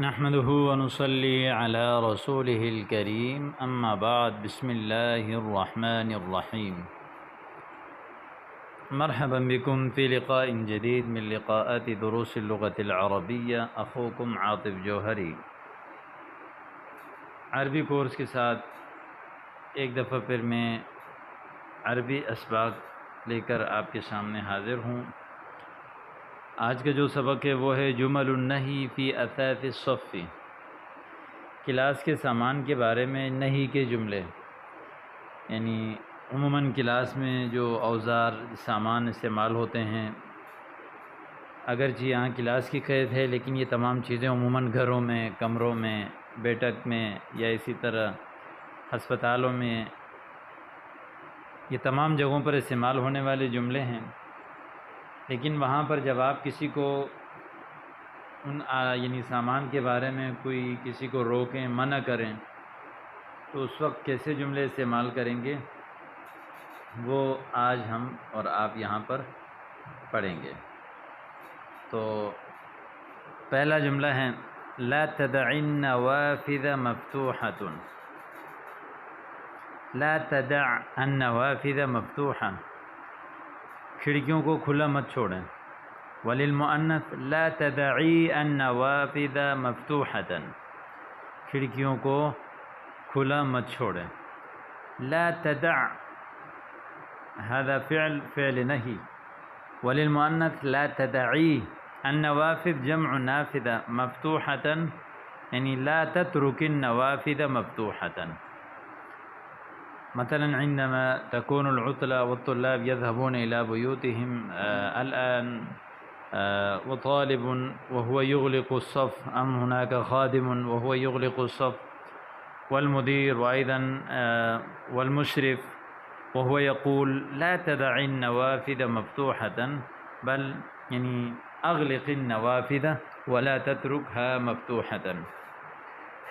نحمده ونصلي على رسوله الكريم اما بعد بسم الله الرحمن الرحيم مرحبا بكم في لقاء جديد من لقاءات دروس اللغة العربية اخوكم عاطف جوہری عربی کورس کے ساتھ ایک دفعہ پھر میں عربی اسباق لے کر آپ کے سامنے حاضر ہوں۔ آج کا جو سبق ہے وہ ہے جمل النہی فی اثاث الصف، کلاس کے سامان کے بارے میں نہی کے جملے، یعنی عموماً کلاس میں جو اوزار سامان استعمال ہوتے ہیں، اگرچہ یہاں کلاس کی قید ہے لیکن یہ تمام چیزیں عموماً گھروں میں، کمروں میں، بیٹھک میں یا اسی طرح ہسپتالوں میں، یہ تمام جگہوں پر استعمال ہونے والے جملے ہیں۔ لیکن وہاں پر جب آپ کسی کو یعنی سامان کے بارے میں کوئی کسی کو روکیں، منع کریں، تو اس وقت کیسے جملے استعمال کریں گے وہ آج ہم اور آپ یہاں پر پڑھیں گے۔ تو پہلا جملہ ہے لا تدع النوافذ مفتوحة، لا تدع النوافذ مفتوحة، کھڑکیوں کو کھلا مت چھوڑیں۔ وللمؤنث لا تدعی النوافذ مفتوحة، کھڑکیوں کو کھلا مت چھوڑیں۔ لا تدع هذا فعل نهي، وللمؤنث لا تدعی النوافذ جمع نافذة مفتوحة، یعنی لا تترك النوافذ مفتوحة۔ مثلا عندما تكون العطلة والطلاب يذهبون إلى بيوتهم الآن وطالب وهو يغلق الصف، أم هناك خادم وهو يغلق الصف، والمدير وأيضا والمشرف وهو يقول لا تدع النوافذ مفتوحة، بل يعني أغلق النوافذ ولا تتركها مفتوحة۔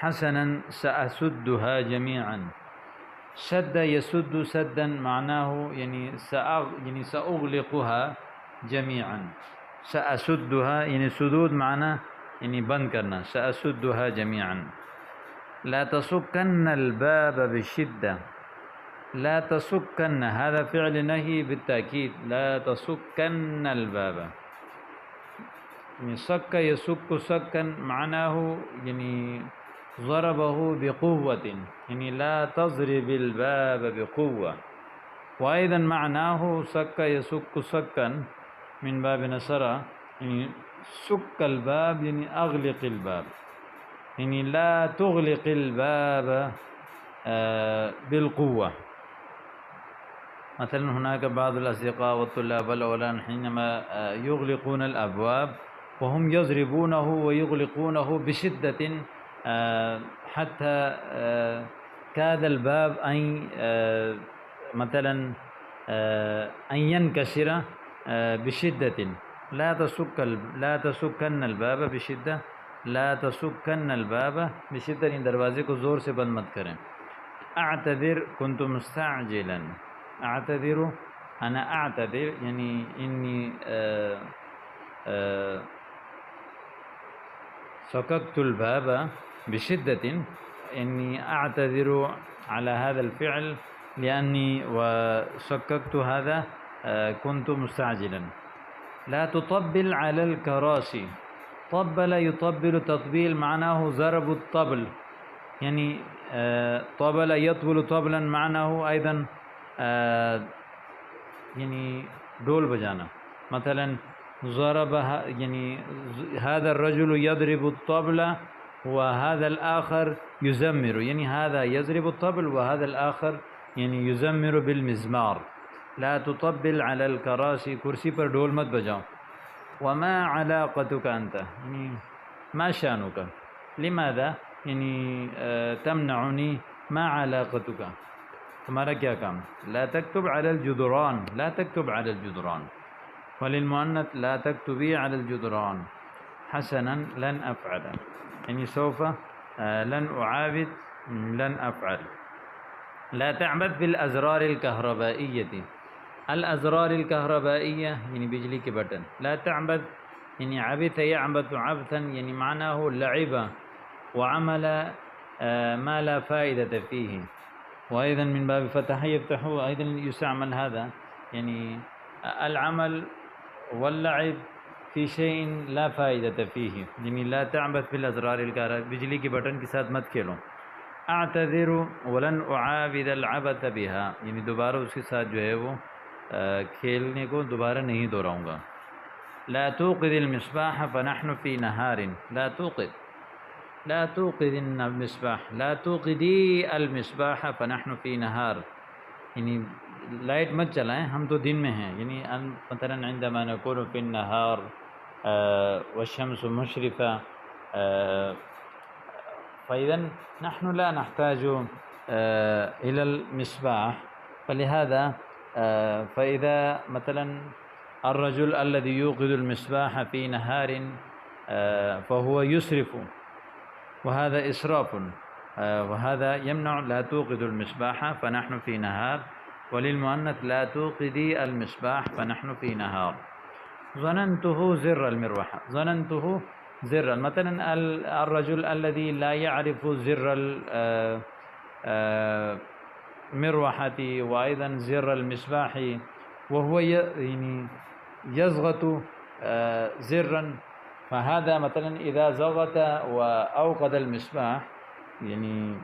حسنا سأسدها جميعا، شد يسد سدا معناه يعني سأغلقها جميعا، سأسدها يعني سدود معنى يعني بند کرنا، سأسدها جميعا۔ لا تسكن الباب بشدة، لا تسكن هذا فعل نهي بالتأكيد، لا تسكن الباب، يعني سك يسك سكا معناه يعني ضربه بقوة، يعني لا تضرب الباب بقوة، وأيضا معناه سك يسك سكا من باب نصر، يعني سك الباب يعني أغلق الباب، يعني لا تغلق الباب بالقوة۔ مثلا هناك بعض الأصدقاء والطلاب والأولاد حينما يغلقون الأبواب وهم يضربونه ويغلقونه بشدة حتى كاد الباب أن مثلا أن ينكسر بشدة، لا تسكن الباب بشدة، لا تسكن الباب بشدة، ان دروازے کو زور سے بند مت کریں۔ اعتذر كنت مستعجلا، اعتذر انا اعتذر يعني اني سككت الباب بشدة، إني أعتذر على هذا الفعل لأني وسككت هذا كنت مستعجلا۔ لا تطبل على الكراسي، طبل يطبل تطبيل معناه ضرب الطبل، يعني طبل يطبل طبلا معناه أيضا يعني ڈول بجانا۔ مثلا ضربها يعني هذا الرجل يضرب الطبل وهذا الآخر يزمر، يعني هذا يضرب الطبل وهذا الآخر يعني يزمر بالمزمار۔ لا تطبل على الكراسي، کرسی پر ڈول مت بجاؤ۔ وما علاقتك أنت، يعني ما شأنك، لماذا يعني تمنعني، ما علاقتك، تمہارا کیا کام۔ لا تكتب على الجدران، لا تكتب على الجدران۔ وللمؤنث لا تكتبي على الجدران۔ حسنا لن أفعل، يعني سوف لن أعاود، لن أفعل۔ لا تعبث بالأزرار الكهربائية، الأزرار الكهربائية يعني بجلی کے بٹن، لا تعبث يعني عبث يعبث عبثا يعني معناه لعب وعمل ما لا فائدة فيه. وأيضا من باب فتح يفتح أيضا يستعمل هذا يعني العمل واللعب فی شیء لا فائدة فیہ، یعنی لا تعبث بالازرار الکارہ، بجلی کے بٹن کے ساتھ مت کھیلو. اعتذر ولن اعاود العبث بها، یعنی دوبارہ اس کے ساتھ جو ہے وہ کھیلنے کو دوبارہ نہیں دہراؤں گا. لا توقد المصباح فنحن فی نہار، لا توقد المصباح، لا توقدی المصباح فنحن فی نہار، یعنی لائٹ مت چلائیں ہم تو دن میں ہیں. یعنی مثلا عندما نكون في النهار والشمس مشرفة فإذا نحن لا نحتاج إلى المصباح. فلهذا فإذا مثلا الرجل الذي يوقد المصباح في نهار فهو يسرف، وهذا إسراف، وهذا يمنع. لا توقد المصباح فنحن في نهار، وللمؤنث لا توقدي المصباح فنحن في نهار. ظننته زر المروحة، ظننته زر، مثلا الرجل الذي لا يعرف زر المروحة وأيضا زر المصباح وهو يعني يضغط زرا، فهذا مثلا إذا ضغط وأوقد المصباح يعني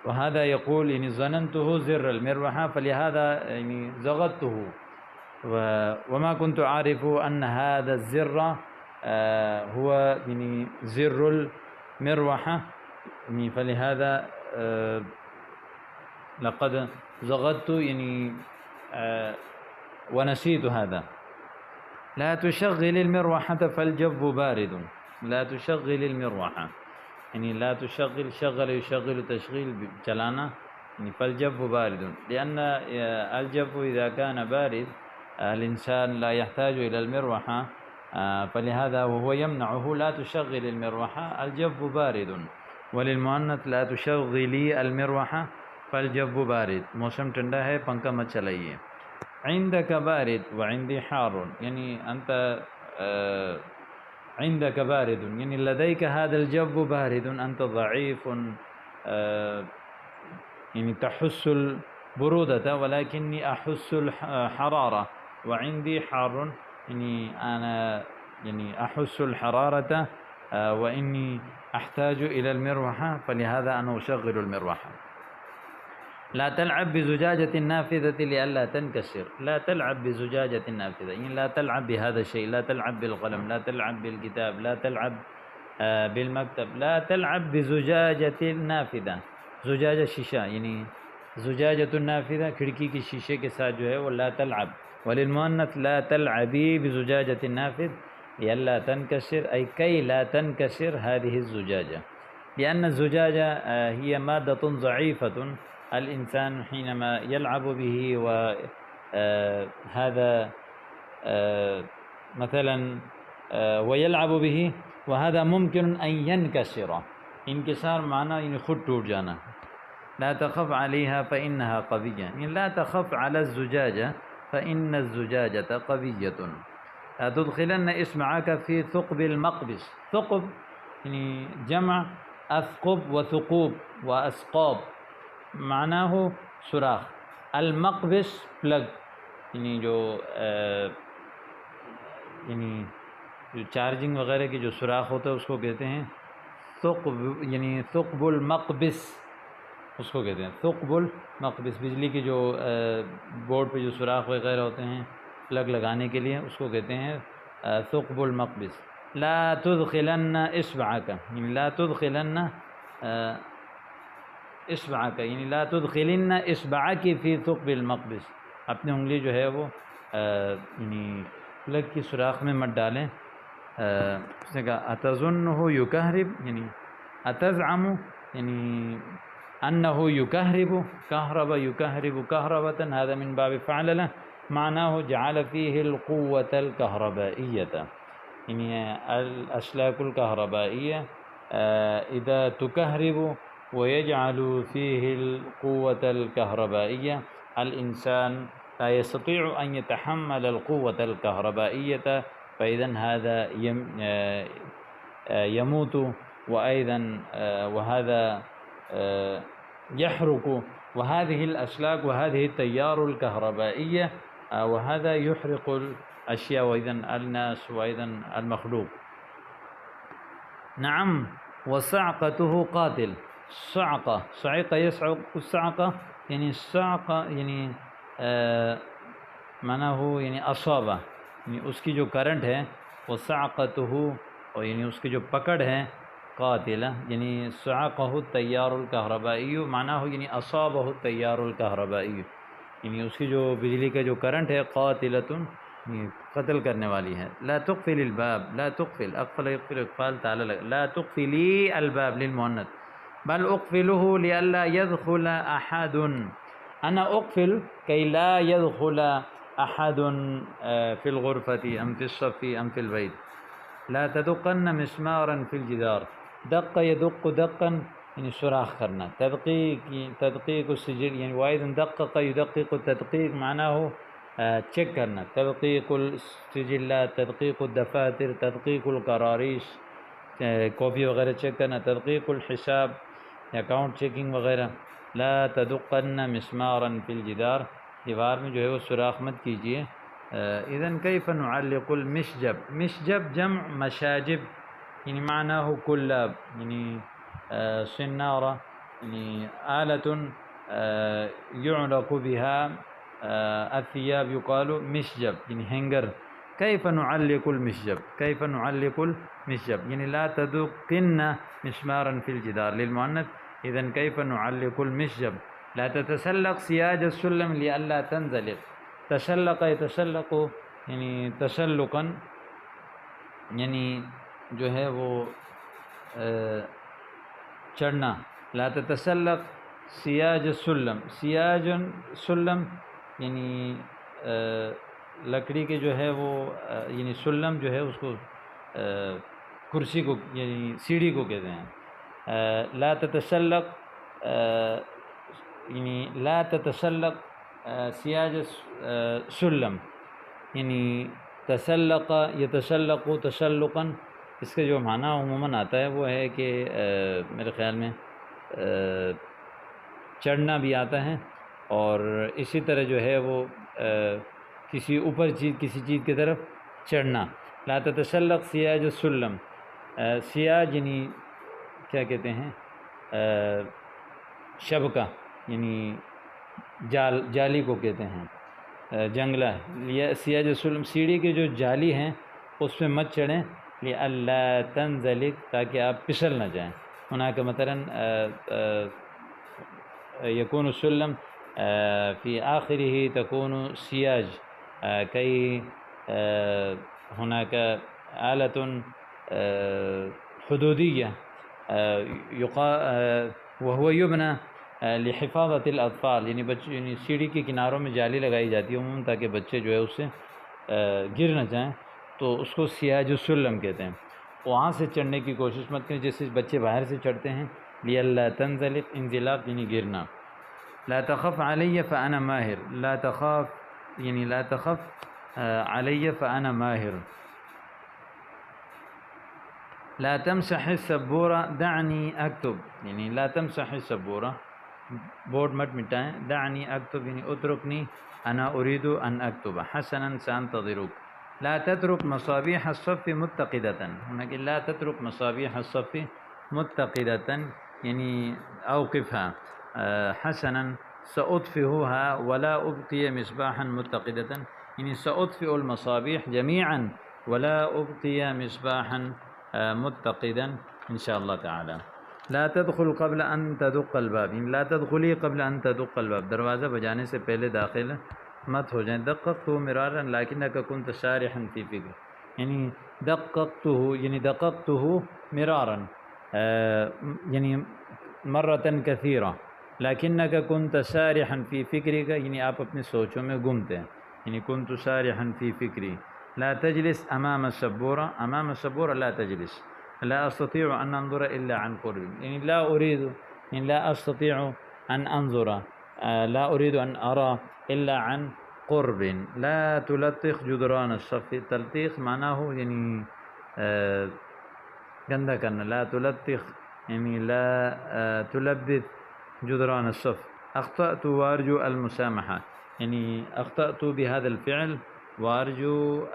وهذا يقول يعني ظننته زر المروحة فلهذا يعني ضغطته، وما كنت أعرف أن هذا الزر هو يعني زر المروحة، يعني فلهذا لقد ضغطت يعني ونسيت هذا. لا تشغل المروحة فالجو بارد، لا تشغل المروحة يعني لا تشغل، شغل يشغل تشغيل چلانا، يعني فالجو بارد، لأن الجو إذا كان بارد الإنسان لا يحتاج إلى المروحة، فلهذا وهو يمنعه. لا تشغل المروحة الجو بارد، وللمؤنث لا تشغلي المروحة فالجو بارد، موسم ٹھنڈا ہے پنکھا مت چلائیے. عندك بارد وعندي حار، يعني أنت عندك بارد يعني لديك هذا الجو بارد، أنت ضعيف يعني تحس البرودة ولكني أحس الحرارة، وعندي حار يعني أنا يعني أحس الحرارة وإني أحتاج إلى المروحة فلهذا أنا أشغل المروحة. لا تلعب بزجاجة نافذة لئلا تنكسر، لا تلعب بزجاجة نافذة يعني لا تلعب بهذا الشيء، لا تلعب بالقلم، لا تلعب بالكتاب، لا تلعب بالمكتب، لا تلعب بزجاجة نافذة. زجاجة شیشہ یعنی زجاجة النافذة کھڑکی کی شیشے کے ساتھ جو ہے وہ لا تلعب. وللمؤنث لا تلعبي بزجاجة النافذ لئلا تنكسر، أي كي لا تنكسر هذه الزجاجة، لأن الزجاجة هي مادة ضعيفة، الإنسان حينما يلعب به وهذا مثلا ويلعب به وهذا ممكن أن ينكسر، انکسار معنی یعنی خود ٹوٹ جانا. لا تخف عليها فإنها قوية، يعني لا تخف على الزجاجة فإن الزجاجة قوية. لا تدخلن إصبعك في ثقب المقبس، ثقب يعني جمع أثقب وثقوب وأثقاب، معناه سوراخ. المقبس پلگ یعنی جو یعنی چارجنگ وغیرہ کی جو سوراخ ہوتا ہے اس کو کہتے ہیں ثقب، یعنی ثقب المقبس اس کو کہتے ہیں ثقب المقبس. بجلی کی جو بورڈ پہ جو سوراخ وغیرہ ہوتے ہیں پلگ لگانے کے لیے اس کو کہتے ہیں ثقب المقبس. لا تدخلن اصبعك یعنی لا تدخلن اصبعك یعنی لا تدخلن اصبعك في ثقب المقبس، اپنی انگلی جو ہے وہ یعنی پلگ کی سوراخ میں مت ڈالیں. اس نے کہا اتظنه یکہرب یعنی اتزعم یعنی انه یکہرب، کہرب یکہرب کہربۃ، هذا من باب فعل له، معناه جعل فيه القوة الكهربائية، يعني الأسلاك الكهربائية إذا تكهرب ويجعل فيه القوة الكهربائية، الإنسان لا يستطيع أن يتحمل القوة الكهربائية فإذا هذا يموت، وأيضا وهذا يحرق، وهذه الأسلاك وهذه التيار الكهربائية وهذا يحرق الأشياء وأيضا الناس وأيضا المخلوق. نعم. وصعقته قاتل. صعقة، صعق يصعق، الصعقة یعنی صعقة یعنی معنی ہو یعنی اصابہ، یعنی اس کی جو کرنٹ ہے وہ صعقته، اور یعنی اس کی جو پکڑ ہے قاتلہ، یعنی صعقہ التیار الکہربائی، معنی ہو یعنی اصابہ التیار الکہربائی، یعنی اس کی جو بجلی کا جو کرنٹ ہے قاتلۃ، یعنی قتل کرنے والی ہے. لا تقفل الباب، لا تقفل، اقفل يقفل اقفال تعالی لگا. لا تقفلی الباب للمؤنث، بل اقفله لئلا يدخل احد. انا اقفل كي لا يدخل احد في الغرفة ام في الصف ام في البيت. لا تدقن مسمارا في الجدار. دق يدق دقا یعنی سوراخ کرنا. تدقیق السجل یعنی واحد دقق يدقق، التدقیق معنی ہو چیک کرنا. تدقیق السجلات، تدقیق الدفاتر، تدقیق القراریش، کاپی وغیرہ چیک کرنا. تدقیق الحساب، اکاؤنٹ چیکنگ وغیرہ. لا تدقن مسمارا فی الجدار، دیوار میں جو ہے وہ سوراخ مت کیجیے. اذن کیف نعلق المشجب. مشجب جمع مشاجب، یعنی معنی ہو کلاب، یعنی سنارہ، یعنی آلة يعلق بها الثياب يقال مشجب، یعنی ہینگر. كيف نعلق المشجب، كيف نعلق المشجب، یعنی لا تدقن مسمارا في الجدار للمؤنث. اذن كيف نعلق المشجب. لا تتسلق سياج السلم لئلا تنزلق. تسلق يتسلق یعنی تسلقا، یعنی جو ہے وہ چڑھنا. لا تتسلق سیاج السلم. سیاج سلم یعنی لکڑی کے جو ہے وہ یعنی سلم جو ہے اس کو کرسی کو یعنی سیڑھی کو کہتے ہیں. لا تتسلق یعنی لا تتسلق سیاج سلم، یعنی تسلق یتسلق تسلقا. اس کے جو معنی عموماً آتا ہے وہ ہے کہ میرے خیال میں چڑھنا بھی آتا ہے، اور اسی طرح جو ہے وہ کسی اوپر چیز کسی چیز کی طرف چڑھنا. لا تتسلق سیاج السلم. سیاج یعنی کیا کہتے ہیں شبکہ، یعنی جالی کو کہتے ہیں، جنگلہ. سیاج السلم سیڑھی کی جو جالی ہیں اس پہ مت چڑھیں. لئلا تنزلق، تاکہ آپ پھسل نہ جائیں. ہناک مثلا يكون السلم في آخره تكون سياج، كي هناك آلة حدودية وهو يبنى لحفاظة الأطفال، یعنی سیڑھی کے کناروں میں جالی لگائی جاتی ہے عموماً تاکہ بچے جو ہے اس سے گر نہ جائیں، تو اس کو سیاج السلم کہتے ہیں. وہاں سے چڑھنے کی کوشش مت کریں جیسے بچے باہر سے چڑھتے ہیں. لئلا تنزلق، انزلاق یعنی گرنا. لا تخف علی فانا ماہر. لا تخاف یعنی لا تخف علی فانا ماہر. لا تمسح السبورہ دعنی اکتب، یعنی لا تمسح السبورہ، بورڈ مت مٹائیں. دعنی اکتب یعنی اترکنی، انا اريد ان اکتب. حسنا سانتظرک. لا تترك مصابيح الصف متقدة. هناك لا تترك مصابيح الصف متقدة يعني أوقفها. حسنا سأطفئها ولا أبقي مصباحا متقدة، يعني سأطفئ المصابيح جميعا ولا أبقي مصباحا متقدا إن شاء الله تعالى. لا تدخل قبل أن تدق الباب، يعني لا تدخلي قبل أن تدق الباب. دروازہ بجانے سے پہلے داخل مت ہو جائیں. دققته مرارا لكنك كنت سارحا في فكر، یعنی دققته یعنی دققته مرارا یعنی مرة كثيرة، لكنك كنت سارحا في فكرك یعنی آپ اپنی سوچوں میں گمتے ہیں. یعنی كنت سارحا في فكري. لا تجلس أمام السبورة. أمام السبورة لا تجلس. لا أستطيع أن أنظر إلا عن قرب، يعني لا أريد، يعني لا أستطيع أن أنظر، لا أريد أن أرى إلا عن قرب. لا تلطخ جدران الصف. تلطيخ معناه يعني گندا کرنا. لا تلطخ يعني لا تلبث جدران الصف. أخطأت وأرجو المسامحة يعني أخطأت بهذا الفعل وأرجو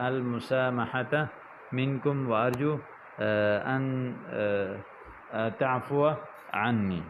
المسامحة منكم وأرجو أن تعفو عني.